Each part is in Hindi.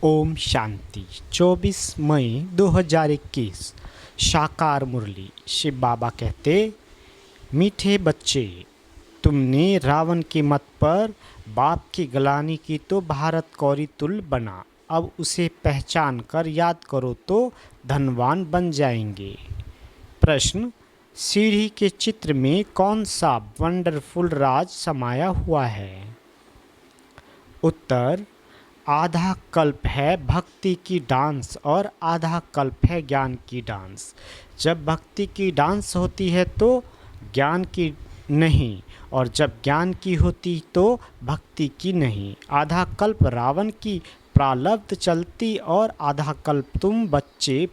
ओम शांति 24 मई 2021 साकार मुरली शिव बाबा कहते, मीठे बच्चे, तुमने रावण के मत पर बाप की गलानी की तो भारत कौरी तुल बना। अब उसे पहचान कर याद करो तो धनवान बन जाएंगे। प्रश्न, सीढ़ी के चित्र में कौन सा वंडरफुल राज समाया हुआ है? उत्तर, आधा कल्प है भक्ति की डांस और आधा कल्प है ज्ञान की डांस। जब भक्ति की डांस होती है तो ज्ञान की नहीं, और जब ज्ञान की होती तो भक्ति की नहीं। आधा कल्प रावण की प्रारब्ध चलती और आधा कल्प तुम बच्चे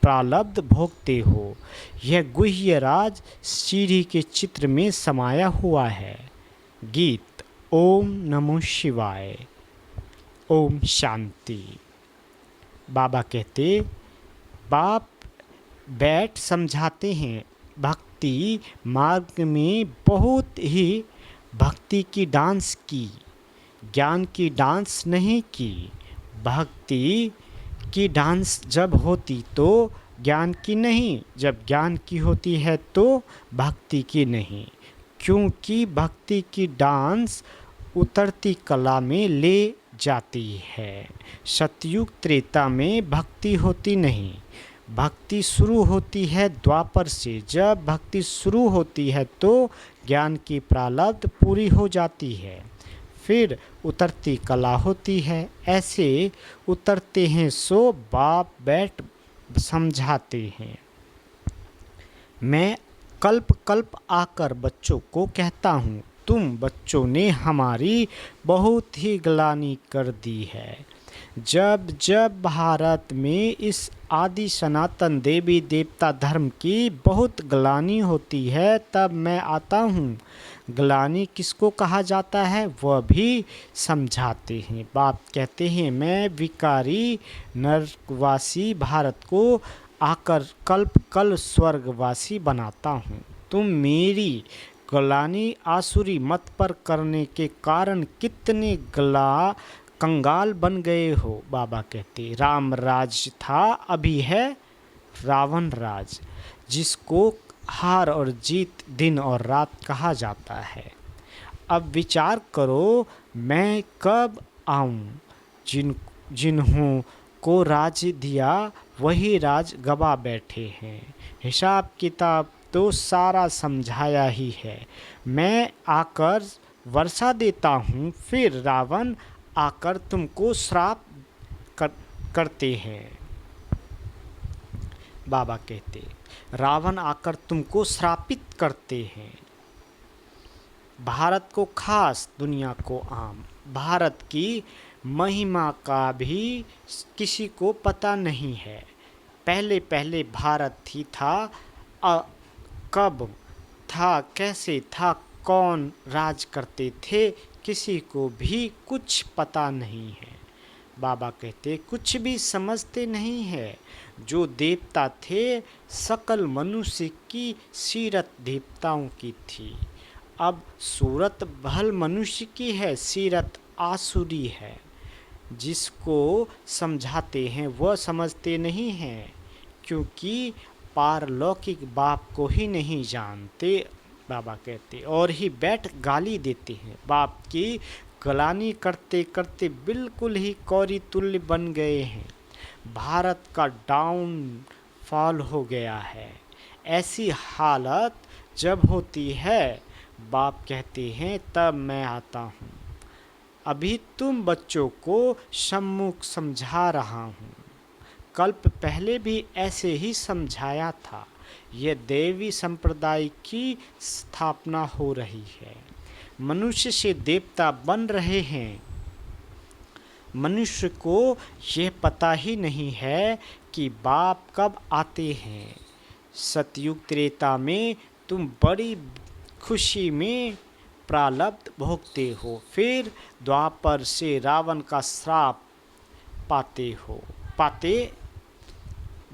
प्रारब्ध भोगते हो। यह गुह्य राज सीढ़ी के चित्र में समाया हुआ है। गीत। ओम नमो शिवाय। ओम शांति। बाबा कहते, बाप बैठ समझाते हैं, भक्ति मार्ग में बहुत ही भक्ति की डांस की, ज्ञान की डांस नहीं की। भक्ति की डांस जब होती तो ज्ञान की नहीं, जब ज्ञान की होती है तो भक्ति की नहीं। क्योंकि भक्ति की डांस उतरती कला में ले जाती है। सतयुग त्रेता में भक्ति होती नहीं, भक्ति शुरू होती है द्वापर से। जब भक्ति शुरू होती है तो ज्ञान की प्रारब्ध पूरी हो जाती है, फिर उतरती कला होती है। ऐसे उतरते हैं सो बाप बैठ समझाते हैं। मैं कल्प कल्प आकर बच्चों को कहता हूँ, तुम बच्चों ने हमारी बहुत ही ग्लानि कर दी है। जब जब भारत में इस आदि सनातन देवी देवता धर्म की बहुत ग्लानि होती है, तब मैं आता हूँ। ग्लानि किसको कहा जाता है वह भी समझाते हैं। बाप कहते हैं, मैं विकारी नरकवासी भारत को आकर कल्प कल स्वर्गवासी बनाता हूँ। तुम मेरी ग्लानि आसुरी मत पर करने के कारण कितने कंगाल बन गए हो। बाबा कहते, राम राज था, अभी है रावण राज, जिसको हार और जीत दिन और रात कहा जाता है। अब विचार करो, मैं कब आऊं? जिन्हों को राज दिया वही राज गवा बैठे हैं। हिसाब किताब तो सारा समझाया ही है। मैं आकर वर्षा देता हूँ, फिर रावण आकर तुमको श्राप करते हैं। बाबा कहते, रावण आकर तुमको श्रापित करते हैं। भारत को खास, दुनिया को आम। भारत की महिमा का भी किसी को पता नहीं है। पहले पहले भारत ही था, कब था, कैसे था, कौन राज करते थे, किसी को भी कुछ पता नहीं है। बाबा कहते, कुछ भी समझते नहीं है। जो देवता थे सकल मनुष्य की सीरत देवताओं की थी। अब सूरत भल मनुष्य की है, सीरत आसुरी है। जिसको समझाते हैं वह समझते नहीं हैं, क्योंकि पारलौकिक बाप को ही नहीं जानते। बाबा कहते, और ही बैठ गाली देते हैं। बाप की गलानी करते करते बिल्कुल ही कौरी तुल्य बन गए हैं। भारत का डाउन फॉल हो गया है। ऐसी हालत जब होती है, बाप कहते हैं, तब मैं आता हूँ। अभी तुम बच्चों को सम्मुख समझा रहा हूँ। कल्प पहले भी ऐसे ही समझाया था। यह देवी संप्रदाय की स्थापना हो रही है। मनुष्य से देवता बन रहे हैं। मनुष्य को यह पता ही नहीं है कि बाप कब आते हैं। सतयुग त्रेता में तुम बड़ी खुशी में प्रारब्ध भोगते हो, फिर द्वापर से रावण का श्राप पाते।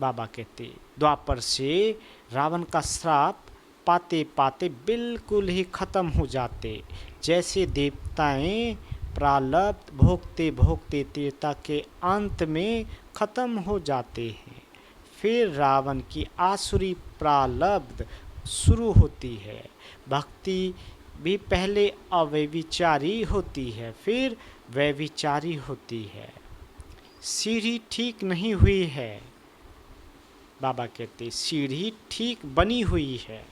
बाबा कहते, द्वापर से रावण का श्राप पाते पाते बिल्कुल ही ख़त्म हो जाते। जैसे देवताएं प्रारब्ध भोगते भोगते तीव्रता के अंत में खत्म हो जाते हैं। फिर रावण की आसुरी प्रारब्ध शुरू होती है। भक्ति भी पहले अव्यभिचारी होती है, फिर व्यभिचारी होती है। सीढ़ी ठीक नहीं हुई है, बाबा कहते सीढ़ी ठीक बनी हुई है।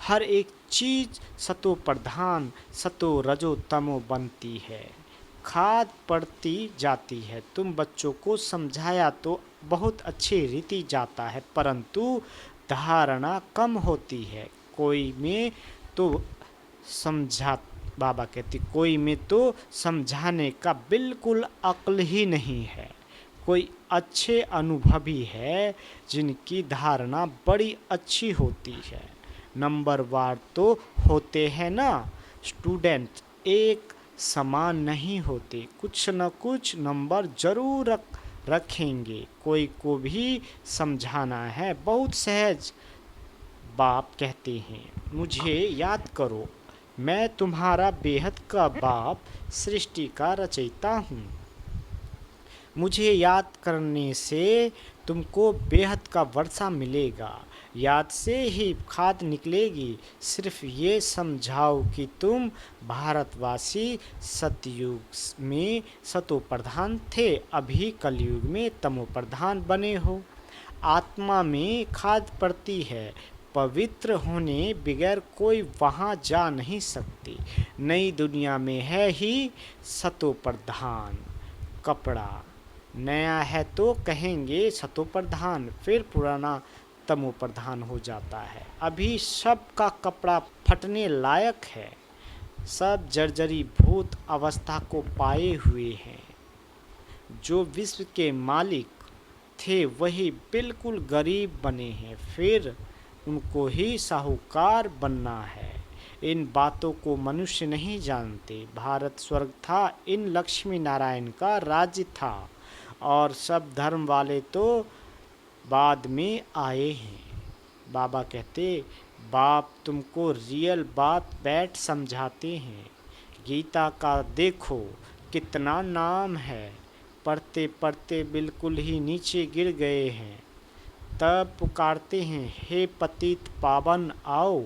हर एक चीज सतो प्रधान सतो रजो तमो बनती है, खाद पड़ती जाती है। तुम बच्चों को समझाया तो बहुत अच्छी रीति जाता है, परंतु धारणा कम होती है। कोई में तो समझा बाबा कहती कोई में तो समझाने का बिल्कुल अक्ल ही नहीं है। कोई अच्छे अनुभवी है जिनकी धारणा बड़ी अच्छी होती है। नंबरवार तो होते हैं ना, स्टूडेंट एक समान नहीं होते, कुछ न कुछ नंबर जरूर रखेंगे। कोई को भी समझाना है बहुत सहज। बाप कहते हैं मुझे याद करो, मैं तुम्हारा बेहद का बाप सृष्टि का रचयिता हूँ। मुझे याद करने से तुमको बेहद का वर्षा मिलेगा, याद से ही खाद निकलेगी। सिर्फ ये समझाओ कि तुम भारतवासी सतयुग में सतो प्रधान थे, अभी कलयुग में तमो प्रधान बने हो। आत्मा में खाद पड़ती है, पवित्र होने बगैर कोई वहाँ जा नहीं सकती। नई दुनिया में है ही सतो प्रधान कपड़ा, नया है तो कहेंगे सतो प्रधान, फिर पुराना तमो प्रधान हो जाता है। अभी सबका कपड़ा फटने लायक है, सब जर्जरी भूत अवस्था को पाए हुए हैं। जो विश्व के मालिक थे वही बिल्कुल गरीब बने हैं, फिर उनको ही साहूकार बनना है। इन बातों को मनुष्य नहीं जानते। भारत स्वर्ग था, इन लक्ष्मी नारायण का राज्य था, और सब धर्म वाले तो बाद में आए हैं। बाबा कहते बाप तुमको रियल बात बैठ समझाते हैं। गीता का देखो कितना नाम है, पढ़ते पढ़ते बिल्कुल ही नीचे गिर गए हैं। तब पुकारते हैं हे पतित पावन आओ,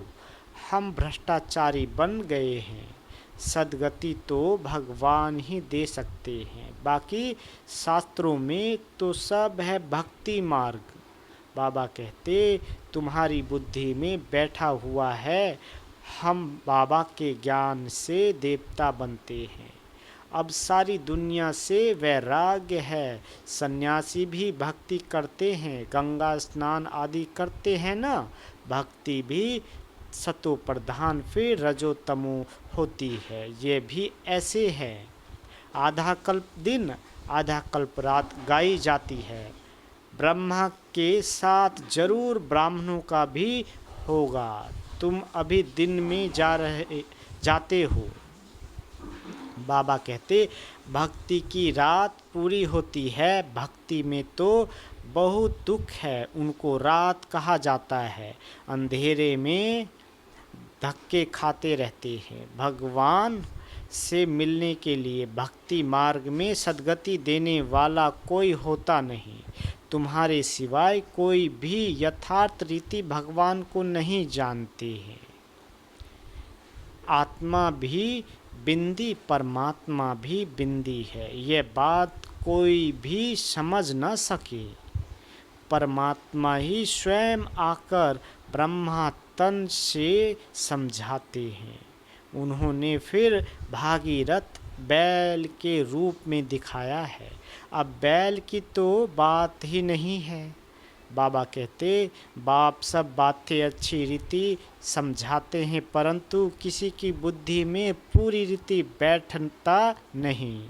हम भ्रष्टाचारी बन गए हैं। सदगति तो भगवान ही दे सकते हैं, बाकी शास्त्रों में तो सब है भक्ति मार्ग। बाबा कहते तुम्हारी बुद्धि में बैठा हुआ है, हम बाबा के ज्ञान से देवता बनते हैं। अब सारी दुनिया से वैराग्य है। सन्यासी भी भक्ति करते हैं, गंगा स्नान आदि करते हैं ना। भक्ति भी सतो प्रधान फिर रजो तमो होती है, ये भी ऐसे है। आधा कल्प दिन आधा कल्प रात गाई जाती है। ब्रह्मा के साथ जरूर ब्राह्मणों का भी होगा। तुम अभी दिन में जाते हो। बाबा कहते भक्ति की रात पूरी होती है। भक्ति में तो बहुत दुख है, उनको रात कहा जाता है। अंधेरे में धक्के खाते रहते हैं। भगवान से मिलने के लिए भक्ति मार्ग में सद्गति देने वाला कोई होता नहीं। तुम्हारे सिवाय कोई भी यथार्थ रीति भगवान को नहीं जानते हैं। आत्मा भी बिंदी, परमात्मा भी बिंदी है, ये बात कोई भी समझ न सके। परमात्मा ही स्वयं आकर ब्रह्मा तन से समझाते हैं। उन्होंने फिर भागीरथ बैल के रूप में दिखाया है। अब बैल की तो बात ही नहीं है। बाबा कहते बाप सब बातें अच्छी रीति समझाते हैं, परंतु किसी की बुद्धि में पूरी रीति बैठता नहीं।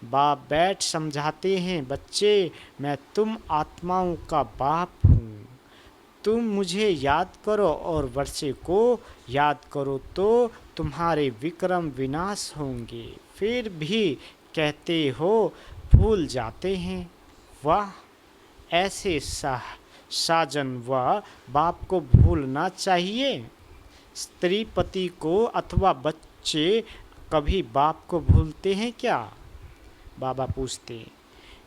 बाप बैठ समझाते हैं बच्चे मैं तुम आत्माओं का बाप हूँ, तुम मुझे याद करो और वर्षे को याद करो तो तुम्हारे विक्रम विनाश होंगे। फिर भी कहते हो भूल जाते हैं। वाह, ऐसे साजन व बाप को भूलना चाहिए। स्त्री पति को अथवा बच्चे कभी बाप को भूलते हैं क्या? बाबा पूछते,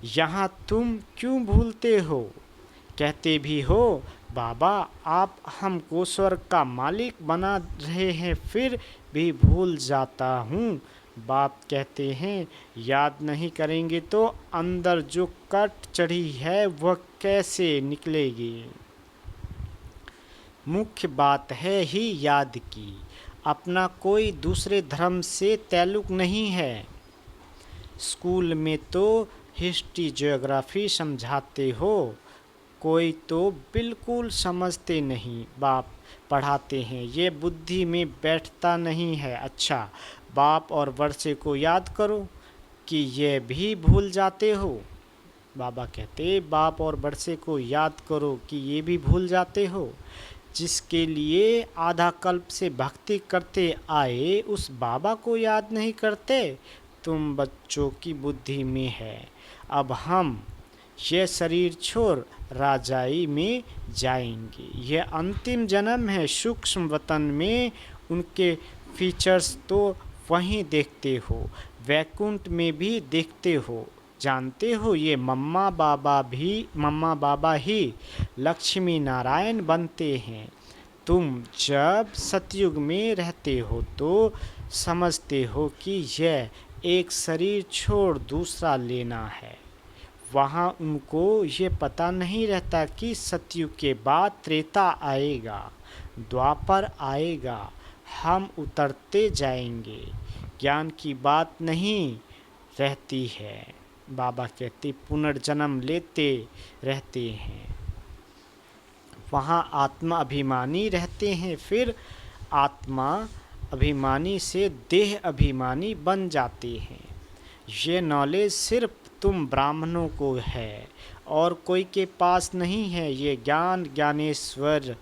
यहाँ तुम क्यों भूलते हो? कहते भी हो, बाबा आप हमको स्वर्ग का मालिक बना रहे हैं, फिर भी भूल जाता हूँ। बाप कहते हैं, याद नहीं करेंगे तो अंदर जो कट चढ़ी है वह कैसे निकलेगी? मुख्य बात है ही याद की, अपना कोई दूसरे धर्म से ताल्लुक नहीं है। स्कूल में तो हिस्ट्री ज्योग्राफी समझाते हो, कोई तो बिल्कुल समझते नहीं। बाप पढ़ाते हैं, ये बुद्धि में बैठता नहीं है। अच्छा, बाप और वर्षे को याद करो कि ये भी भूल जाते हो। बाबा कहते, बाप और वर्षे को याद करो कि ये भी भूल जाते हो। जिसके लिए आधा कल्प से भक्ति करते आए उस बाबा को याद नहीं करते। तुम बच्चों की बुद्धि में है। अब हम ये शरीर छोड़ राजाई में जाएंगे। ये अंतिम जन्म है। सूक्ष्म वतन में उनके फीचर्स तो वहीं देखते हो, वैकुंठ में भी देखते हो। जानते हो, ये मम्मा बाबा ही लक्ष्मी नारायण बनते हैं। तुम जब सतयुग में रहते हो तो समझते हो कि यह एक शरीर छोड़ दूसरा लेना है। वहाँ उनको ये पता नहीं रहता कि सतयुग के बाद त्रेता आएगा, द्वापर आएगा, हम उतरते जाएंगे। ज्ञान की बात नहीं रहती है। बाबा कहते, पुनर्जन्म लेते रहते हैं। वहाँ आत्मा अभिमानी रहते हैं, फिर आत्मा अभिमानी से देह अभिमानी बन जाते हैं। ये नॉलेज सिर्फ तुम ब्राह्मणों को है और कोई के पास नहीं है। ये ज्ञान ज्ञानेश्वर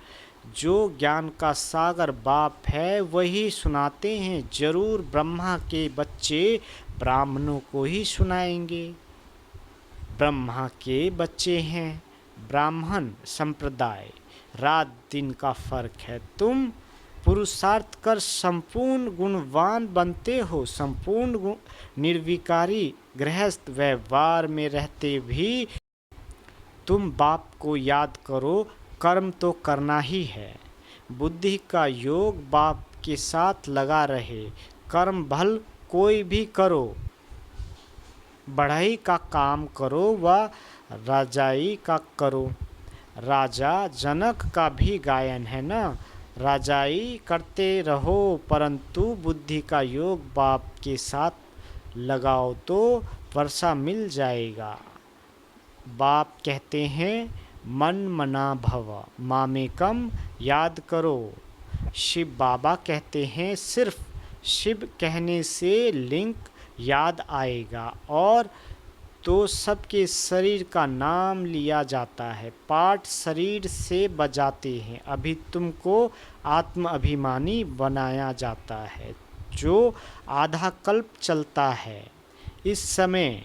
जो ज्ञान का सागर बाप है वही सुनाते हैं। जरूर ब्रह्मा के बच्चे ब्राह्मणों को ही सुनाएंगे। ब्रह्मा के बच्चे हैं ब्राह्मण संप्रदाय। रात दिन का फर्क है। तुम पुरुषार्थ कर संपूर्ण गुणवान बनते हो। संपूर्ण निर्विकारी गृहस्थ व्यवहार में रहते भी तुम बाप को याद करो। कर्म तो करना ही है। बुद्धि का योग बाप के साथ लगा रहे। कर्म भल कोई भी करो, बढ़ाई का काम करो व राजाई का करो। राजा जनक का भी गायन है ना, राजाई करते रहो परंतु बुद्धि का योग बाप के साथ लगाओ तो वर्षा मिल जाएगा। बाप कहते हैं, मन मना भव मामेकम याद करो। शिव बाबा कहते हैं, सिर्फ शिव कहने से लिंग याद आएगा और तो सबके शरीर का नाम लिया जाता है। पाठ शरीर से बजाते हैं। अभी तुमको आत्म अभिमानी बनाया जाता है जो आधा कल्प चलता है। इस समय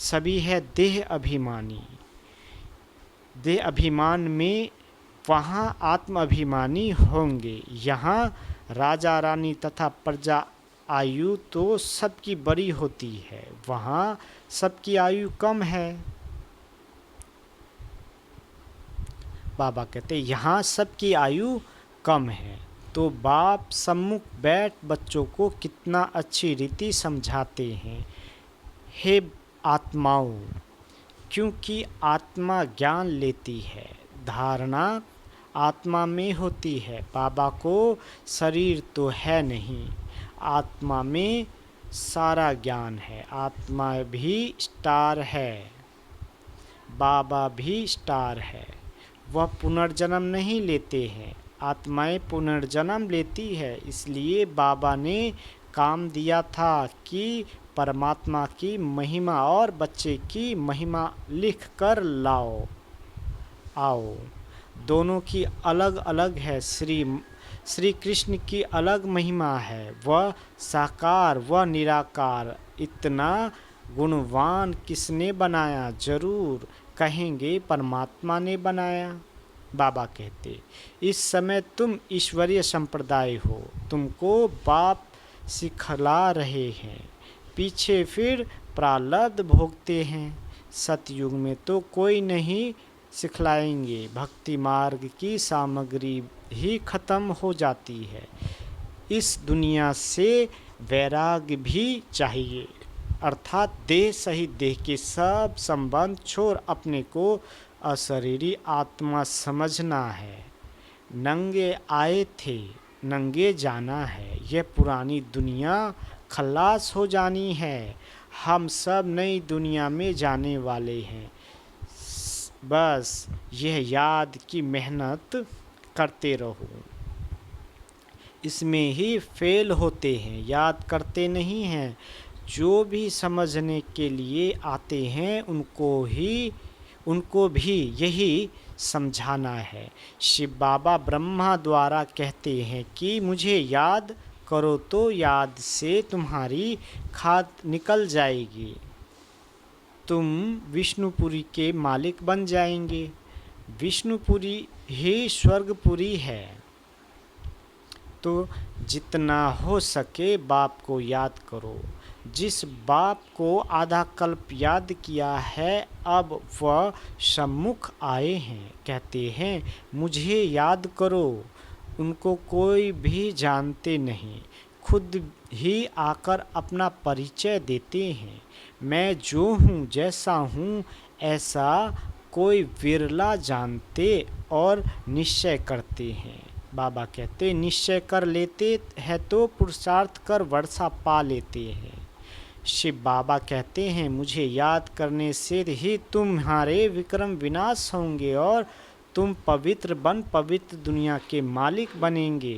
सभी है देह अभिमानी। देह अभिमान में वहाँ आत्म अभिमानी होंगे। यहाँ राजा रानी तथा प्रजा आयु तो सबकी बड़ी होती है, वहाँ सबकी आयु कम है। बाबा कहते यहाँ सबकी आयु कम है। तो बाप सम्मुख बैठ बच्चों को कितना अच्छी रीति समझाते हैं। हे आत्माओं, क्योंकि आत्मा ज्ञान लेती है, धारणा आत्मा में होती है। बाबा को शरीर तो है नहीं, आत्मा में सारा ज्ञान है। आत्मा भी स्टार है, बाबा भी स्टार है। वह पुनर्जन्म नहीं लेते हैं, आत्माएं पुनर्जन्म लेती है। इसलिए बाबा ने काम दिया था कि परमात्मा की महिमा और बच्चे की महिमा लिख कर लाओ। आओ, दोनों की अलग अलग है। श्री कृष्ण की अलग महिमा है, वह साकार वह निराकार। इतना गुणवान किसने बनाया? जरूर कहेंगे परमात्मा ने बनाया। बाबा कहते, इस समय तुम ईश्वरीय संप्रदाय हो, तुमको बाप सिखला रहे हैं, पीछे फिर प्रारब्ध भोगते हैं। सतयुग में तो कोई नहीं सिखलाएंगे, भक्ति मार्ग की सामग्री ही खत्म हो जाती है। इस दुनिया से वैराग्य भी चाहिए, अर्थात देह सहित देह के सब संबंध छोड़ अपने को अशरीरी आत्मा समझना है। नंगे आए थे, नंगे जाना है। यह पुरानी दुनिया खलास हो जानी है। हम सब नई दुनिया में जाने वाले हैं। बस यह याद की मेहनत करते रहो। इसमें ही फेल होते हैं, याद करते नहीं हैं। जो भी समझने के लिए आते हैं उनको भी यही समझाना है। शिव बाबा ब्रह्मा द्वारा कहते हैं कि मुझे याद करो तो याद से तुम्हारी खाद निकल जाएगी, तुम विष्णुपुरी के मालिक बन जाएंगे। विष्णुपुरी ही स्वर्गपुरी है। तो जितना हो सके बाप को याद करो। जिस बाप को आधा कल्प याद किया है, अब वह सम्मुख आए हैं, कहते हैं मुझे याद करो। उनको कोई भी जानते नहीं, खुद ही आकर अपना परिचय देते हैं। मैं जो हूँ, जैसा हूँ, ऐसा कोई विरला जानते और निश्चय करते हैं। बाबा कहते निश्चय कर लेते हैं तो पुरुषार्थ कर वर्षा पा लेते हैं। शिव बाबा कहते हैं मुझे याद करने से ही तुम्हारे विक्रम विनाश होंगे और तुम पवित्र बन पवित्र दुनिया के मालिक बनेंगे।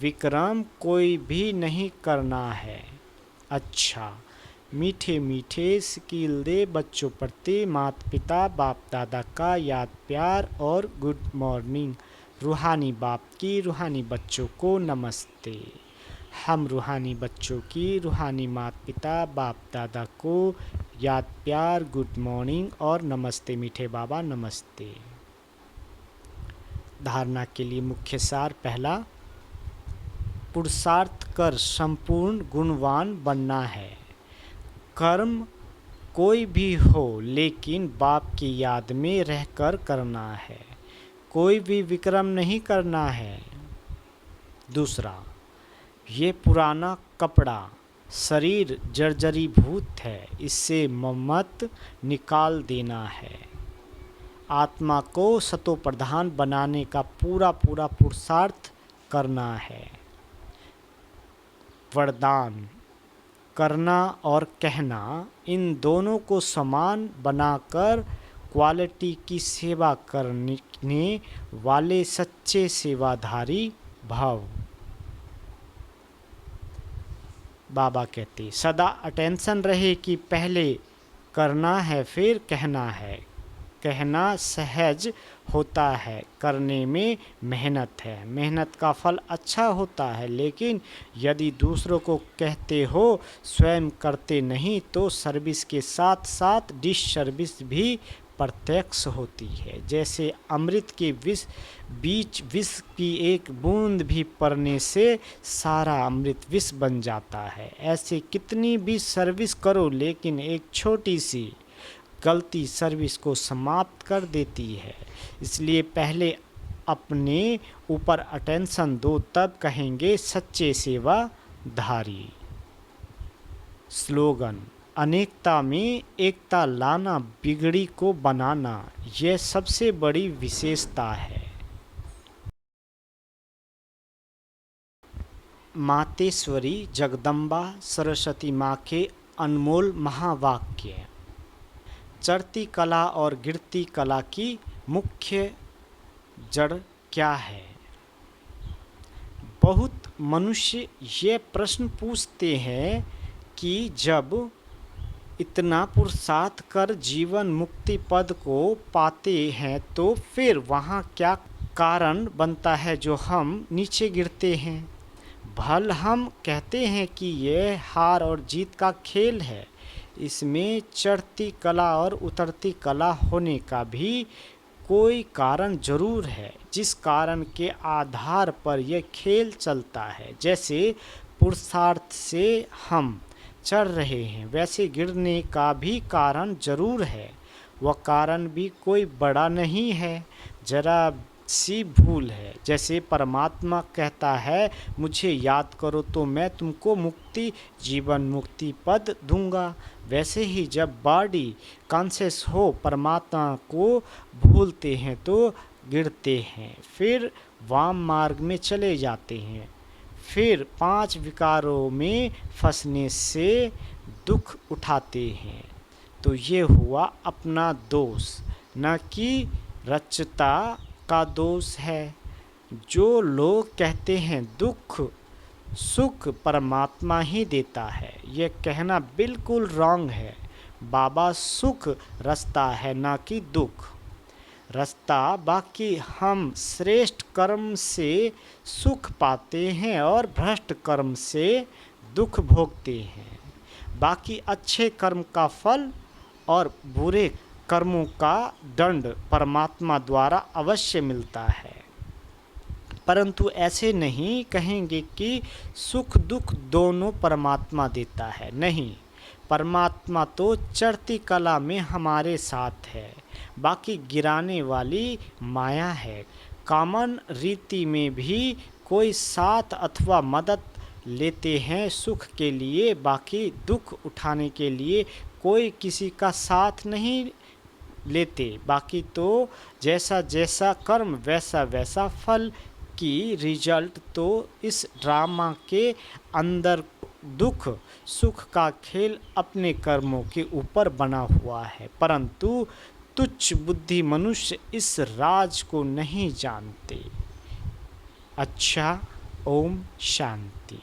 विक्रम कोई भी नहीं करना है। अच्छा, मीठे मीठे स्किल दे बच्चों प्रति माता पिता बाप दादा का याद प्यार और गुड मॉर्निंग। रूहानी बाप की रूहानी बच्चों को नमस्ते। हम रूहानी बच्चों की रूहानी माता पिता बाप दादा को याद प्यार गुड मॉर्निंग और नमस्ते मीठे बाबा नमस्ते। धारणा के लिए मुख्य सार पहला, पुरुषार्थ कर संपूर्ण गुणवान बनना है। कर्म कोई भी हो लेकिन बाप की याद में रहकर करना है, कोई भी विक्रम नहीं करना है। दूसरा, ये पुराना कपड़ा शरीर जर्जरीभूत है, इससे मत निकाल देना है। आत्मा को सतो प्रधान बनाने का पूरा पुरुषार्थ करना है। वरदान, करना और कहना, इन दोनों को समान बनाकर क्वालिटी की सेवा करने वाले सच्चे सेवाधारी भव। बाबा कहते सदा अटेंशन रहे कि पहले करना है फिर कहना है। कहना सहज होता है, करने में मेहनत है। मेहनत का फल अच्छा होता है, लेकिन यदि दूसरों को कहते हो स्वयं करते नहीं तो सर्विस के साथ साथ डिश सर्विस भी प्रत्यक्ष होती है। जैसे अमृत के बीच विष की एक बूंद भी पड़ने से सारा अमृत विष बन जाता है। ऐसे कितनी भी सर्विस करो लेकिन एक छोटी सी गलती सर्विस को समाप्त कर देती है। इसलिए पहले अपने ऊपर अटेंशन दो, तब कहेंगे सच्चे सेवाधारी। स्लोगन, अनेकता में एकता लाना, बिगड़ी को बनाना, यह सबसे बड़ी विशेषता है। मातेश्वरी जगदम्बा सरस्वती माँ के अनमोल महावाक्य। चढ़ती कला और गिरती कला की मुख्य जड़ क्या है? बहुत मनुष्य ये प्रश्न पूछते हैं कि जब इतना पुरुषार्थ कर जीवन मुक्ति पद को पाते हैं तो फिर वहाँ क्या कारण बनता है जो हम नीचे गिरते हैं? भल हम कहते हैं कि यह हार और जीत का खेल है, इसमें चढ़ती कला और उतरती कला होने का भी कोई कारण जरूर है, जिस कारण के आधार पर यह खेल चलता है। जैसे पुरुषार्थ से हम चढ़ रहे हैं, वैसे गिरने का भी कारण जरूर है। वह कारण भी कोई बड़ा नहीं है, जरा सी भूल है। जैसे परमात्मा कहता है, मुझे याद करो तो मैं तुमको मुक्ति, जीवन मुक्ति पद दूंगा, वैसे ही जब बॉडी कॉन्शियस हो परमात्मा को भूलते हैं तो गिरते हैं, फिर वाम मार्ग में चले जाते हैं, फिर 5 विकारों में फंसने से दुख उठाते हैं। तो ये हुआ अपना दोष, न कि रचता का दोष है। जो लोग कहते हैं दुख सुख परमात्मा ही देता है, ये कहना बिल्कुल रॉन्ग है। बाबा सुख रचता है, ना कि दुख रास्ता। बाकी हम श्रेष्ठ कर्म से सुख पाते हैं और भ्रष्ट कर्म से दुख भोगते हैं। बाकी अच्छे कर्म का फल और बुरे कर्मों का दंड परमात्मा द्वारा अवश्य मिलता है। परंतु ऐसे नहीं कहेंगे कि सुख दुख दोनों परमात्मा देता है। नहीं, परमात्मा तो चढ़ती कला में हमारे साथ है, बाकी गिराने वाली माया है। कॉमन रीति में भी कोई साथ अथवा मदद लेते हैं सुख के लिए, बाकी दुख उठाने के लिए कोई किसी का साथ नहीं लेते। बाकी तो जैसा जैसा कर्म वैसा वैसा फल की रिजल्ट। तो इस ड्रामा के अंदर दुख सुख का खेल अपने कर्मों के ऊपर बना हुआ है, परंतु तुच्छ बुद्धि मनुष्य इस राज को नहीं जानते। अच्छा, ओम शांति।